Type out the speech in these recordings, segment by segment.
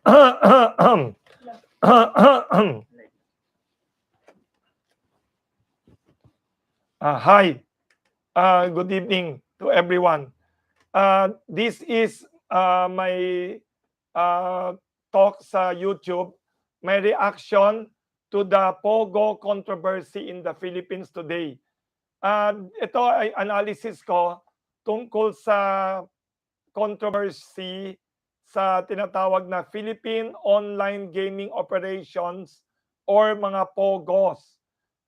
Hi, good evening to everyone. This is my uh, talk sa YouTube, my reaction to the Pogo controversy in the Philippines today. Ito ay analysis ko tungkol sa controversy sa tinatawag na Philippine Online Gaming Operations or mga Pogos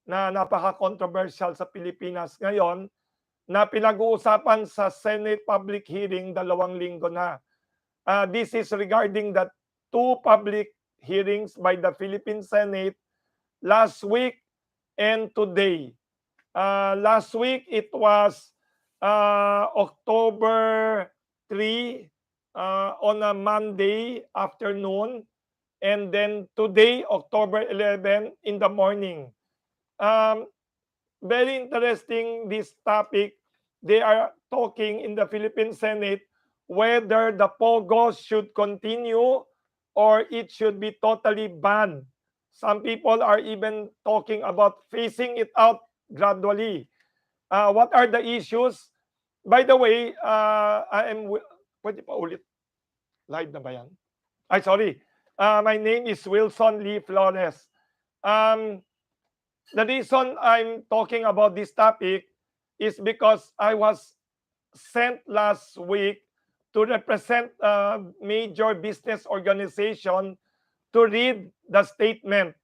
na napaka-controversial sa Pilipinas ngayon na pinag-uusapan sa Senate public hearing 2 linggo na. This is regarding the 2 public hearings by the Philippine Senate last week and today. Last week, it was October 3 on a Monday afternoon, and then today, October 11 in the morning. Very interesting this topic. They are talking in the Philippine Senate whether the Pogos should continue or it should be totally banned. Some people are even talking about phasing it out gradually. What are the issues? By the way, pwede pa ulit? Live na ba yan? Ay, sorry. My name is Wilson Lee Flores. The reason I'm talking about this topic is because I was sent last week to represent a major business organization to read the statement.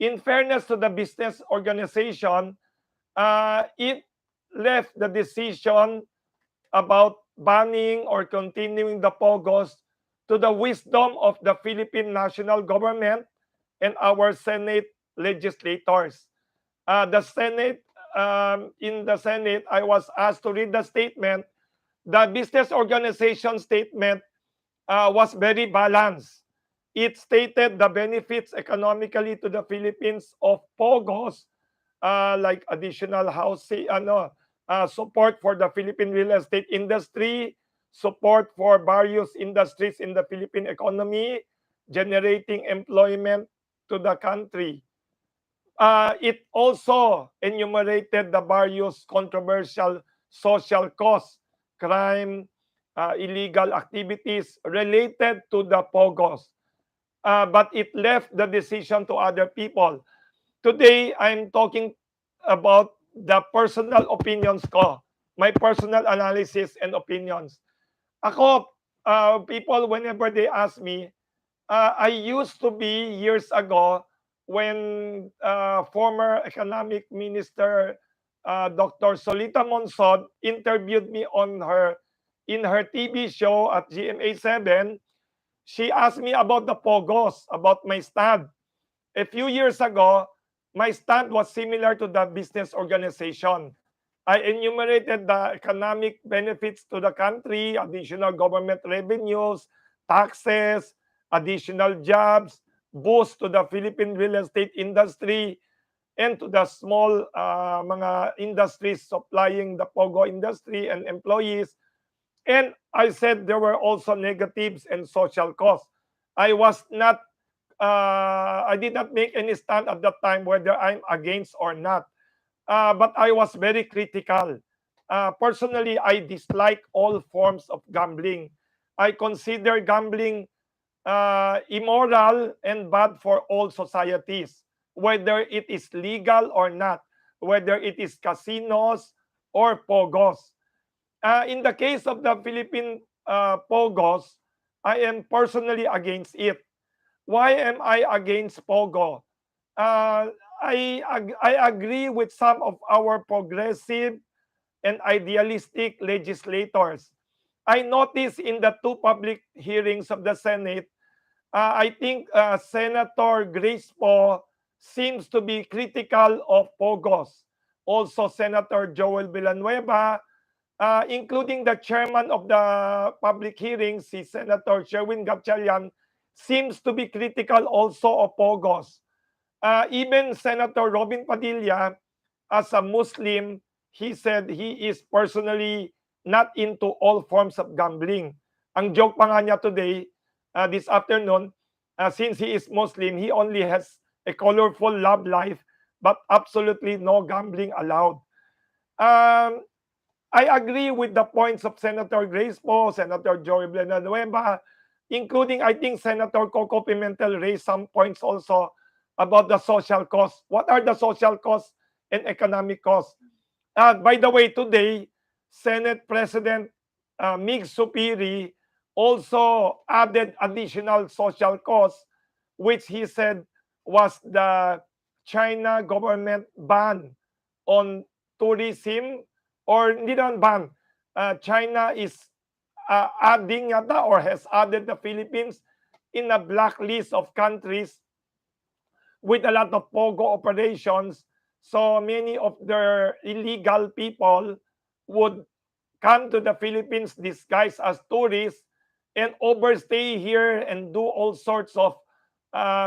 In fairness to the business organization, it left the decision about banning or continuing the Pogos to the wisdom of the Philippine national government and our Senate legislators. The Senate, in the Senate, I was asked to read the statement. The business organization statement was very balanced. It stated the benefits economically to the Philippines of Pogos, like additional housing, support for the Philippine real estate industry, support for various industries in the Philippine economy, generating employment to the country. It also enumerated the various controversial social costs, crime, illegal activities related to the Pogos. But it left the decision to other people. Today, I'm talking about the personal opinions ko, my personal analysis and opinions. Ako, people, whenever they ask me, I used to be years ago when former economic minister Dr. Solita Monsod interviewed me in her TV show at GMA7. She asked me about the Pogos, about my stand. A few years ago, my stand was similar to the business organization. I enumerated the economic benefits to the country, additional government revenues, taxes, additional jobs, boost to the Philippine real estate industry, and to the small mga industries supplying the Pogo industry and employees. And I said there were also negatives and social costs. I did not make any stand at that time whether I'm against or not. But I was very critical. Personally, I dislike all forms of gambling. I consider gambling immoral and bad for all societies, whether it is legal or not, whether it is casinos or Pogos. In the case of the Philippine Pogos, I am personally against it. Why am I against Pogo? I agree with some of our progressive and idealistic legislators. I noticed in the 2 public hearings of the Senate, I think Senator Grace Poe seems to be critical of Pogos. Also, Senator Joel Villanueva, including the chairman of the public hearings, si Senator Sherwin Gatchalian, seems to be critical also of Pogos. Even Senator Robin Padilla, as a Muslim, he said he is personally not into all forms of gambling. Ang joke pa nga niya today, this afternoon, since he is Muslim, he only has a colorful love life, but absolutely no gambling allowed. Um, I agree with the points of Senator Grace Poe, Senator Joey Villanueva, including, I think, Senator Coco Pimentel raised some points also about the social costs. What are the social costs and economic costs? By the way, today, Senate President Mig Supiri also added additional social costs, which he said was the China government ban on tourism, or hindi naman ban. China is adding yata or has added the Philippines in a blacklist of countries with a lot of Pogo operations. So many of their illegal people would come to the Philippines disguised as tourists and overstay here and do all sorts of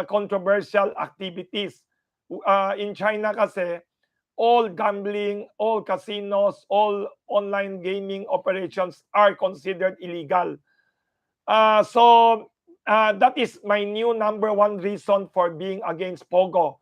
controversial activities. In China kasi, all gambling, all casinos, all online gaming operations are considered illegal. So that is my new number one reason for being against Pogo.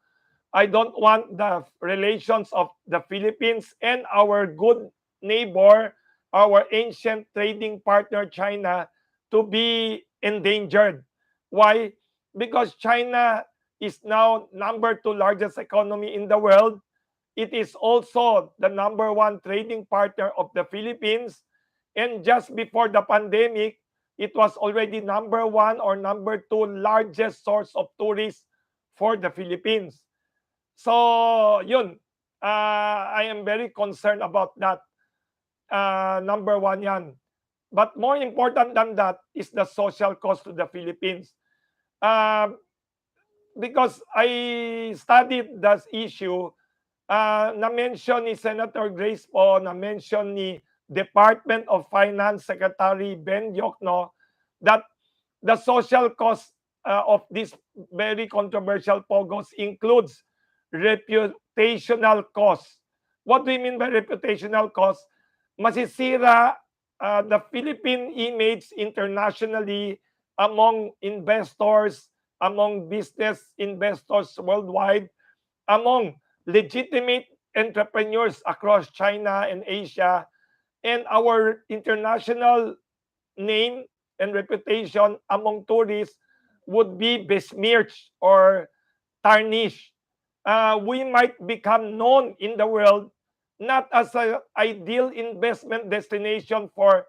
I don't want the relations of the Philippines and our good neighbor, our ancient trading partner China, to be endangered. Why? Because China is now number two largest economy in the world. It is also the number one trading partner of the Philippines. And just before the pandemic, it was already number one or number two largest source of tourists for the Philippines. So, yun. I am very concerned about that. Number one yan. But more important than that is the social cost to the Philippines. Uh, because I studied this issue, na-mention ni Senator Grace po, na-mention ni Department of Finance Secretary Ben Diokno that the social cost of this very controversial Pogos includes reputational costs. What do you mean by reputational costs? Masisira the Philippine image internationally among investors, among business investors worldwide, among legitimate entrepreneurs across China and Asia, and our international name and reputation among tourists would be besmirched or tarnished. We might become known in the world not as an ideal investment destination for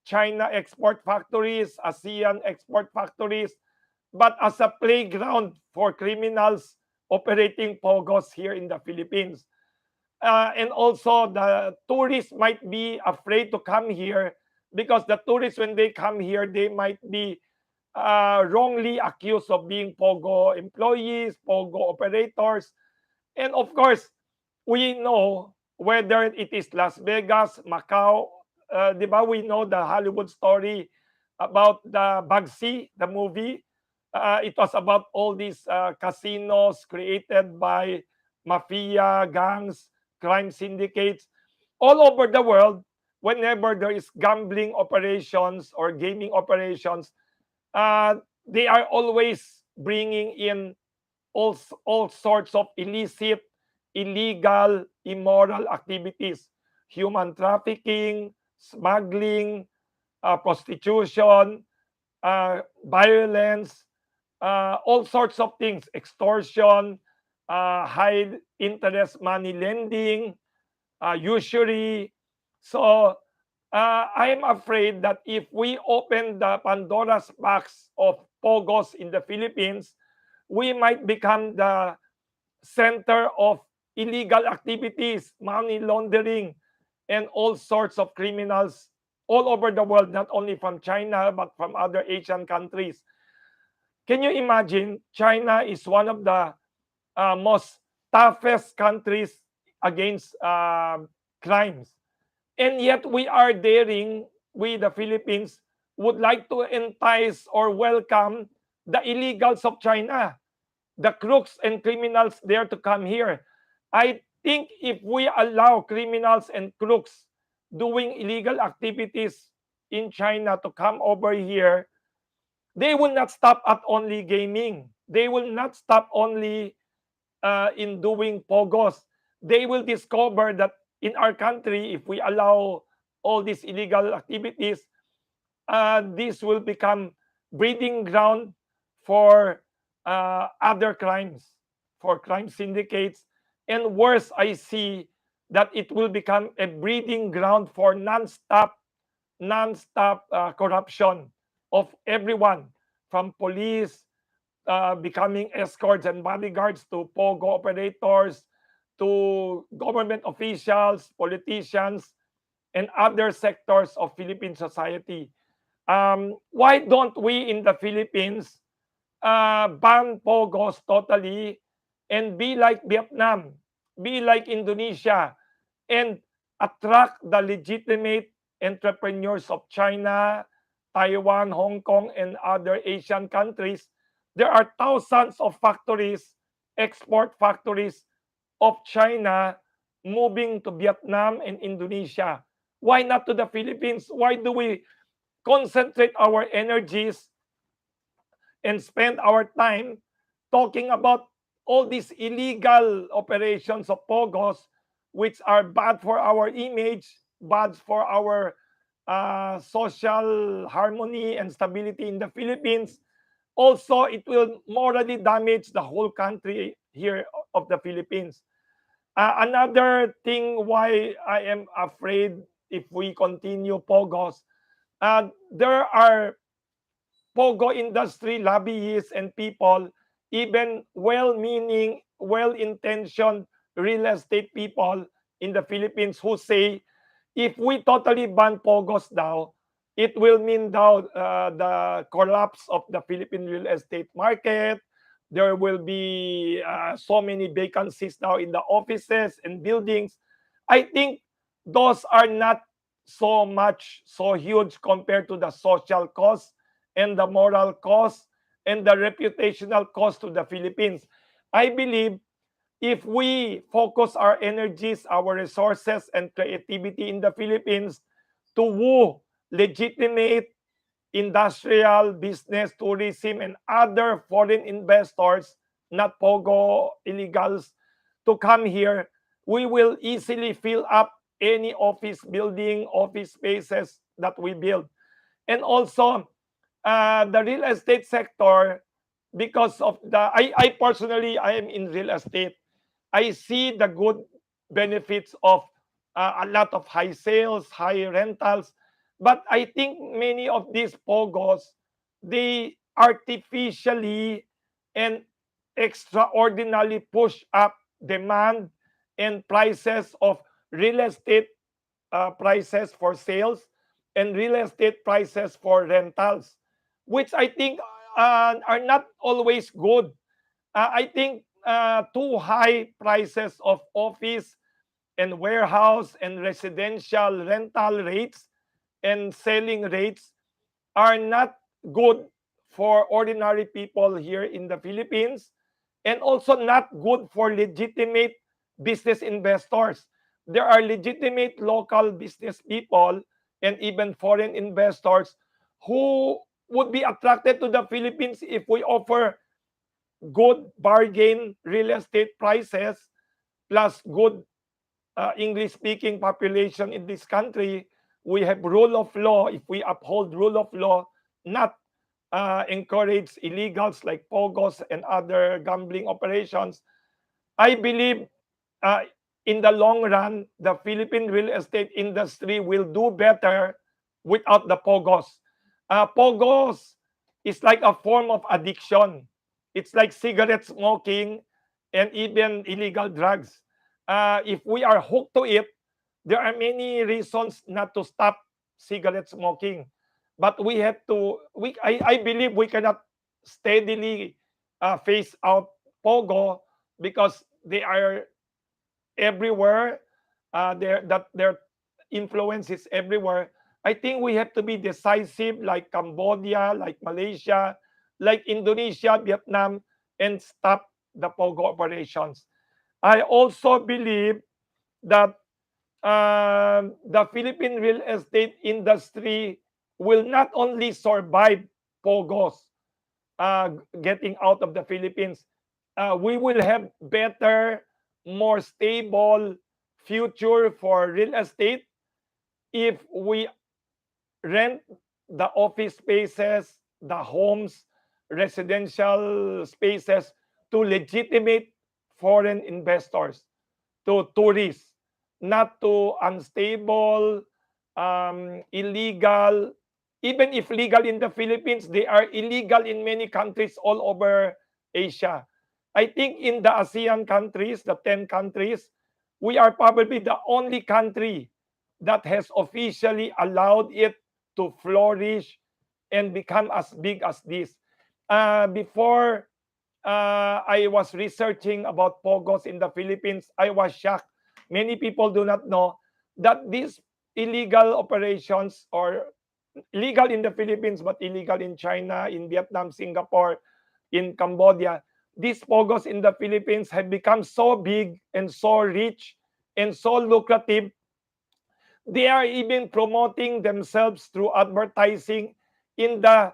China export factories, ASEAN export factories, but as a playground for criminals operating Pogos here in the Philippines. And also, the tourists might be afraid to come here because the tourists, when they come here, they might be wrongly accused of being Pogo employees, Pogo operators. And of course, we know whether it is Las Vegas, Macau, di ba, we know the Hollywood story about the Bugsy, the movie. It was about all these casinos created by mafia, gangs, crime syndicates all over the world. Whenever there is gambling operations or gaming operations, uh, they are always bringing in all sorts of illicit, illegal, immoral activities, human trafficking, smuggling, prostitution, violence, all sorts of things, extortion, high interest money lending, usury. So I am afraid that if we open the Pandora's box of Pogos in the Philippines, we might become the center of illegal activities, money laundering, and all sorts of criminals all over the world, not only from China, but from other Asian countries. Can you imagine? China is one of the most toughest countries against crimes. And yet we are daring, we the Philippines, would like to entice or welcome the illegals of China, the crooks and criminals there to come here. I think if we allow criminals and crooks doing illegal activities in China to come over here, They will not stop at only gaming. They will not stop only in doing pogos. They will discover that in our country, if we allow all these illegal activities, this will become breeding ground for other crimes, for crime syndicates, and worse, I see that it will become a breeding ground for non-stop corruption of everyone, from police becoming escorts and bodyguards to pogo operators to government officials, politicians, and other sectors of Philippine society. Why don't we in the Philippines ban pogos totally and be like Vietnam, be like Indonesia, and attract the legitimate entrepreneurs of China, Taiwan, Hong Kong, and other Asian countries? There are thousands of factories, export factories of China moving to Vietnam and Indonesia. Why not to the Philippines? Why do we concentrate our energies and spend our time talking about all these illegal operations of Pogos, which are bad for our image, bad for our social harmony and stability in the Philippines? Also, it will morally damage the whole country here of the Philippines. Another thing why I am afraid if we continue Pogos, there are Pogo industry lobbyists and people, even well-meaning, well-intentioned real estate people in the Philippines who say, if we totally ban Pogos now, it will mean now the collapse of the Philippine real estate market. There will be so many vacancies now in the offices and buildings. I think those are not so huge compared to the social cost and the moral cost and the reputational cost to the Philippines. I believe if we focus our energies, our resources, and creativity in the Philippines to woo legitimate industrial, business, tourism, and other foreign investors, not POGO illegals, to come here, we will easily fill up any office building, office spaces that we build. And also, the real estate sector, because of I personally, I am in real estate. I see the good benefits of a lot of high sales, high rentals, but I think many of these pogos, they artificially and extraordinarily push up demand and prices of real estate, prices for sales and real estate prices for rentals, which I think are not always good. I think too high prices of office and warehouse and residential rental rates and selling rates are not good for ordinary people here in the Philippines, and also not good for legitimate business investors. There are legitimate local business people and even foreign investors who would be attracted to the Philippines if we offer good bargain real estate prices plus good English speaking population in this country. We have rule of law. If we uphold rule of law, not encourage illegals like pogos and other gambling operations, I believe uh, in the long run, the Philippine real estate industry will do better without the pogos. Pogos is like a form of addiction. It's like cigarette smoking and even illegal drugs. If we are hooked to it, there are many reasons not to stop cigarette smoking. But we have to, I believe we cannot steadily phase out Pogo because they are everywhere. Their influence is everywhere. I think we have to be decisive, like Cambodia, like Malaysia, like Indonesia, Vietnam, and stop the Pogo operations. I also believe that the Philippine real estate industry will not only survive Pogos getting out of the Philippines, we will have better, more stable future for real estate if we rent the office spaces, the homes, residential spaces to legitimate foreign investors, to tourists, not to unstable, illegal. Even if legal in the Philippines, they are illegal in many countries all over Asia. I think in the ASEAN countries, the 10 countries, we are probably the only country that has officially allowed it to flourish and become as big as this. Before I was researching about Pogos in the Philippines, I was shocked. Many people do not know that these illegal operations, or legal in the Philippines but illegal in China, in Vietnam, Singapore, in Cambodia, these Pogos in the Philippines have become so big and so rich and so lucrative. They are even promoting themselves through advertising in the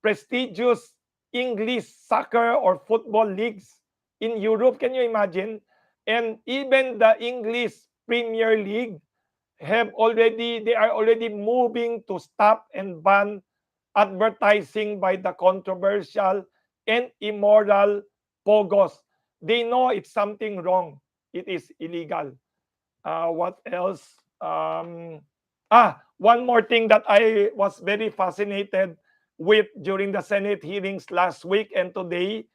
prestigious English soccer or football leagues in Europe. Can you imagine? And even the English Premier League they are already moving to stop and ban advertising by the controversial and immoral Pogos. They know it's something wrong. It is illegal. What else? One more thing that I was very fascinated with during the Senate hearings last week and today.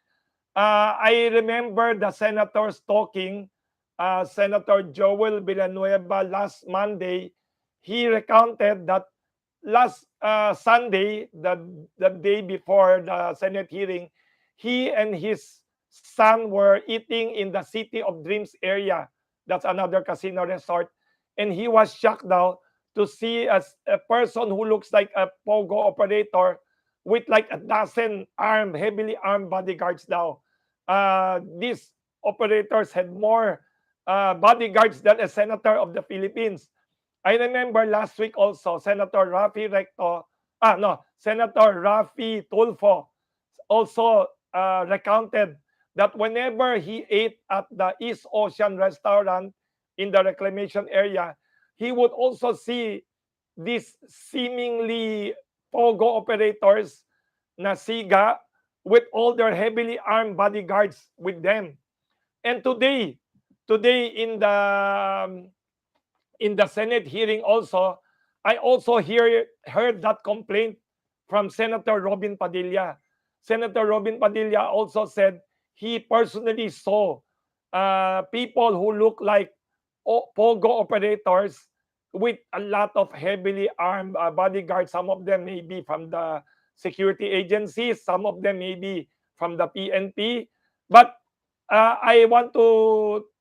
I remember the senators talking. Senator Joel Villanueva last Monday, he recounted that last Sunday, the day before the Senate hearing, he and his son were eating in the City of Dreams area. That's another casino resort. And he was shocked now to see a person who looks like a pogo operator with like a dozen heavily armed bodyguards now. These operators had more bodyguards than a senator of the Philippines. I remember last week also, Senator Rafi Tulfo also recounted that whenever he ate at the East Ocean restaurant in the reclamation area, he would also see these seemingly pogo operators na siga with all their heavily armed bodyguards with them. And today in the Senate hearing also, I also heard that complaint from Senator Robin Padilla. Senator Robin Padilla also said he personally saw people who look like pogo operators with a lot of heavily armed bodyguards. Some of them may be from the security agencies, some of them may be from the PNP. But I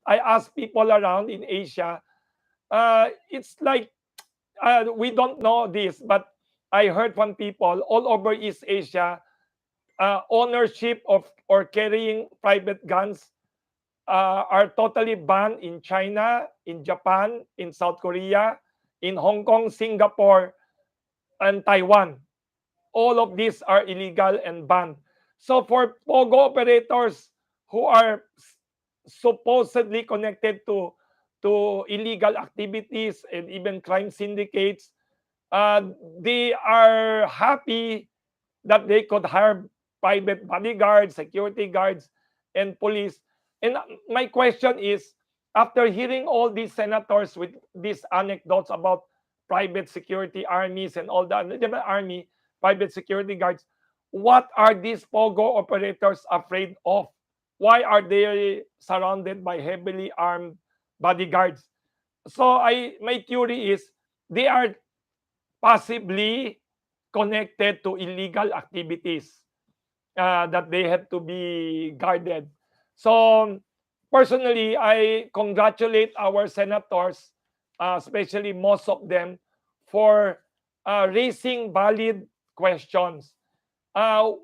ask people around in Asia, it's like we don't know this, but I heard from people all over East Asia, ownership of or carrying private guns are totally banned in China, in Japan, in South Korea, in Hong Kong, Singapore, and Taiwan. All of these are illegal and banned. So for Pogo operators who are supposedly connected to illegal activities and even crime syndicates, they are happy that they could hire private bodyguards, security guards, and police. And my question is, after hearing all these senators with these anecdotes about private security armies and all that, the army, private security guards, what are these Pogo operators afraid of? Why are they surrounded by heavily armed bodyguards? So my theory is they are possibly connected to illegal activities that they have to be guarded. So personally, I congratulate our senators, especially most of them, for raising valid questions. Are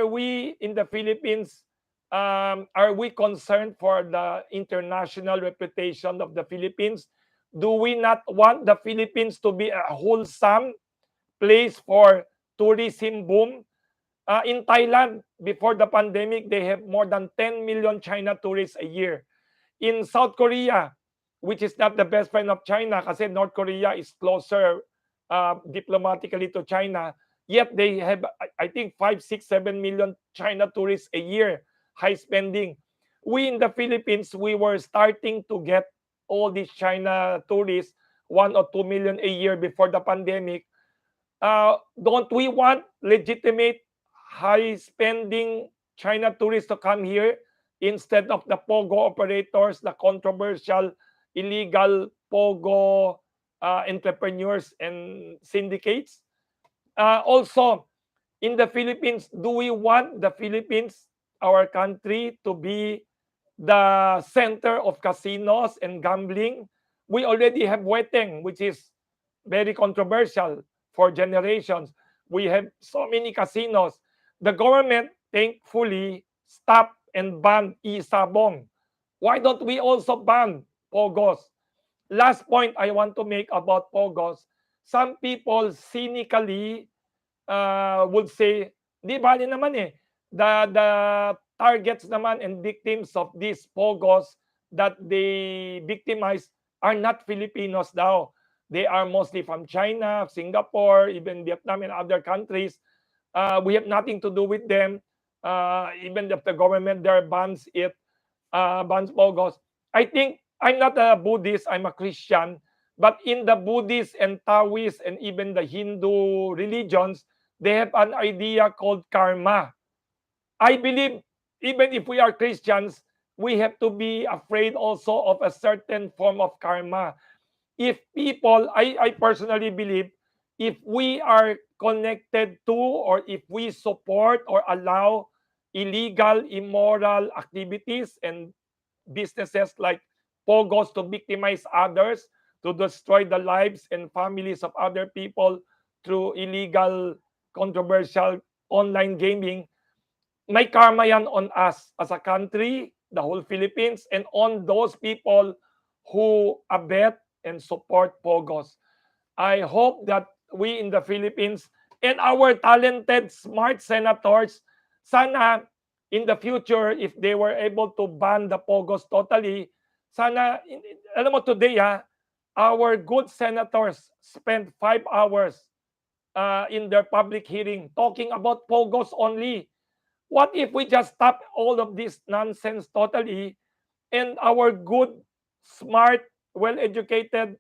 we in the Philippines? Are we concerned for the international reputation of the Philippines? Do we not want the Philippines to be a wholesome place for tourism boom. In Thailand, before the pandemic, they have more than 10 million China tourists a year. In South Korea, which is not the best friend of China kasi North Korea is closer diplomatically to China, yet they have, I think, 5, 6, 7 million China tourists a year, high spending. We in the Philippines, we were starting to get all these China tourists, 1 or 2 million a year before the pandemic. Don't we want legitimate, high spending China tourists to come here instead of the Pogo operators, the controversial, illegal Pogo entrepreneurs and syndicates? Also, in the Philippines, do we want the Philippines, our country, to be the center of casinos and gambling? We already have Weteng, which is very controversial for generations. We have so many casinos. The government, thankfully, stopped and banned e-sabong. Why don't we also ban Pogos? Last point I want to make about Pogos, some people cynically would say, di bali naman eh, the targets naman and victims of these Pogos that they victimize are not Filipinos daw. They are mostly from China, Singapore, even Vietnam and other countries. We have nothing to do with them. Even if the government there bans it, bans Pogos. I think I'm not a Buddhist, I'm a Christian. But in the Buddhist and Taoist and even the Hindu religions, they have an idea called karma. I believe even if we are Christians, we have to be afraid also of a certain form of karma. If people, I personally believe, if we are connected to or if we support or allow illegal, immoral activities and businesses like Pogos to victimize others, to destroy the lives and families of other people through illegal, controversial online gaming, may karma yan on us as a country, the whole Philippines, and on those people who abet and support Pogos. I hope that we in the Philippines and our talented, smart senators, sana in the future, if they were able to ban the Pogos totally, sana, alam mo today our good senators spent 5 hours in their public hearing talking about Pogos only. What if we just stop all of this nonsense totally and our good, smart, well-educated,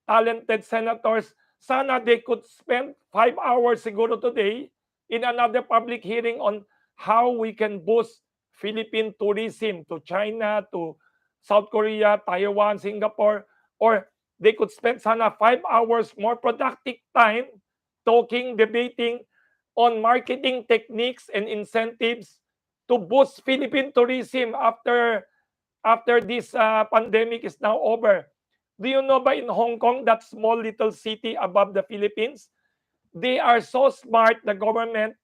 talented senators, sana they could spend 5 hours siguro today in another public hearing on how we can boost Philippine tourism to China, to South Korea, Taiwan, Singapore, or they could spend sana 5 hours more productive time talking, debating on marketing techniques and incentives to boost Philippine tourism after this pandemic is now over. Do you know ba in Hong Kong, that small little city above the Philippines, they are so smart, the government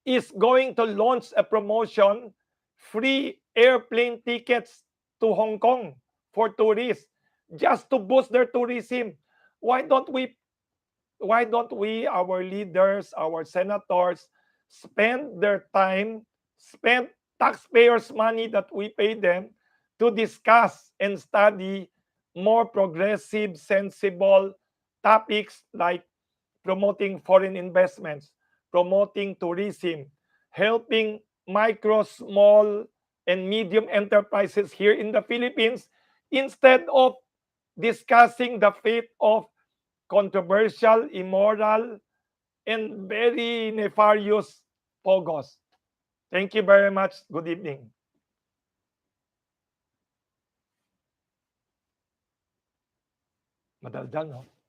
is going to launch a promotion, free airplane tickets to Hong Kong for tourists, just to boost their tourism. Why don't we, our leaders, our senators, spend their time, spend taxpayers' money that we pay them to discuss and study more progressive, sensible topics like promoting foreign investments, promoting tourism, helping micro, small, and medium enterprises here in the Philippines, instead of discussing the fate of controversial, immoral, and very nefarious Pogos. Thank you very much. Good evening. Madaldal, no?